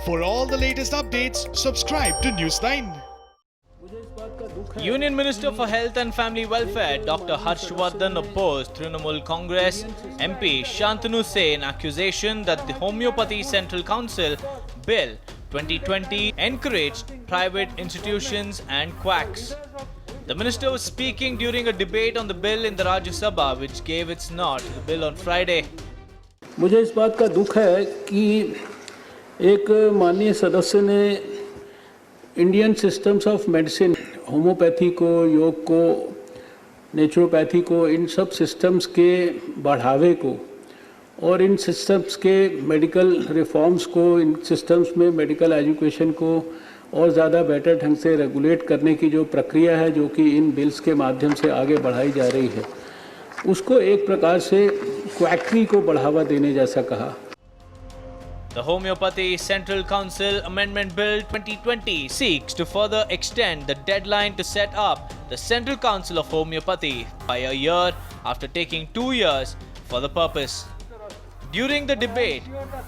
For all the latest updates, subscribe to News9. Union Minister for Health and Family Welfare Dr. Harshvardhan opposed Trinamool Congress MP Shantanu Sen accusation that the Homeopathy Central Council Bill 2020 encouraged private institutions and quacks. The minister was speaking during a debate on the bill in the Rajya Sabha, which gave its nod to the bill on Friday. मुझे इस बात का दुख है कि एक माननीय सदस्य ने Indian systems of medicine, homeopathy को, योग को, नेचुरोपैथी को, इन सब सिस्टम्स के बढ़ावे को और इन सिस्टम्स के मेडिकल रिफॉर्म्स को, इन सिस्टम्स में मेडिकल एजुकेशन को और ज़्यादा बेटर ढंग से रेगुलेट करने की जो प्रक्रिया है, जो कि इन बिल्स के माध्यम से आगे बढ़ाई जा रही है, उसको एक प्रकार से क्वैकरी को बढ़ावा देने जैसा कहा। The Homeopathy Central Council Amendment Bill 2020 seeks to further extend the deadline to set up the Central Council of Homeopathy by a year after taking 2 years for the purpose. During the debate,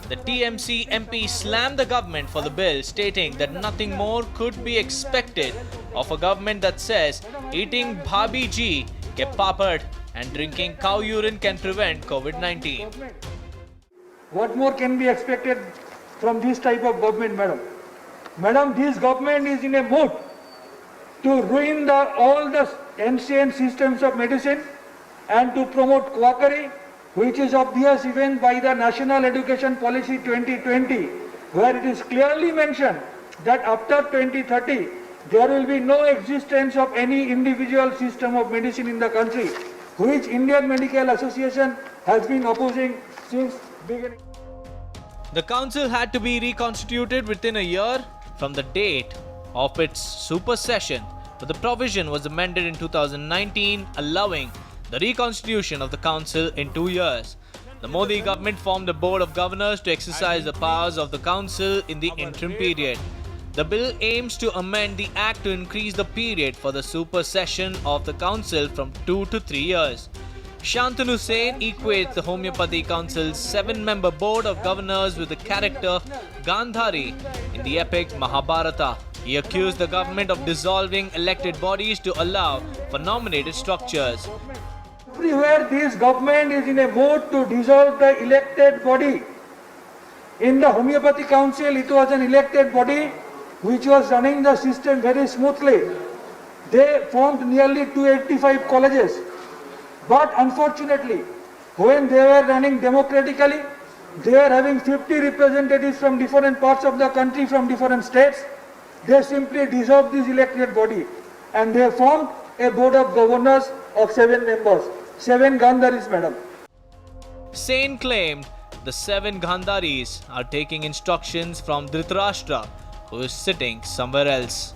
the TMC MP slammed the government for the bill, stating that nothing more could be expected of a government that says eating bhabi ji ke papad and drinking cow urine can prevent COVID-19. What more can be expected from this type of government, madam? Madam, this government is in a mood to ruin all the ancient systems of medicine and to promote quackery, which is obvious even by the National Education Policy 2020, where it is clearly mentioned that after 2030, there will be no existence of any individual system of medicine in the country, which Indian Medical Association has been opposing since beginning. The council had to be reconstituted within a year from the date of its super session, but the provision was amended in 2019, allowing the reconstitution of the council in 2 years. The Modi government formed a board of governors to exercise the powers of the council in the interim period. The bill aims to amend the act to increase the period for the super session of the council from 2 to 3 years. Shantanu Sen equates the Homeopathy Council's 7-member board of governors with the character Gandhari in the epic Mahabharata. He accused the government of dissolving elected bodies to allow for nominated structures. Everywhere this government is in a mood to dissolve the elected body. In the Homeopathy Council, it was an elected body which was running the system very smoothly. They formed nearly 285 colleges. But unfortunately, when they were running democratically, they were having 50 representatives from different parts of the country, from different states. They simply dissolved this elected body and they formed a board of governors of 7 members. 7 Gandharis, madam. Sen claimed the 7 Gandharis are taking instructions from Dhritarashtra, who is sitting somewhere else.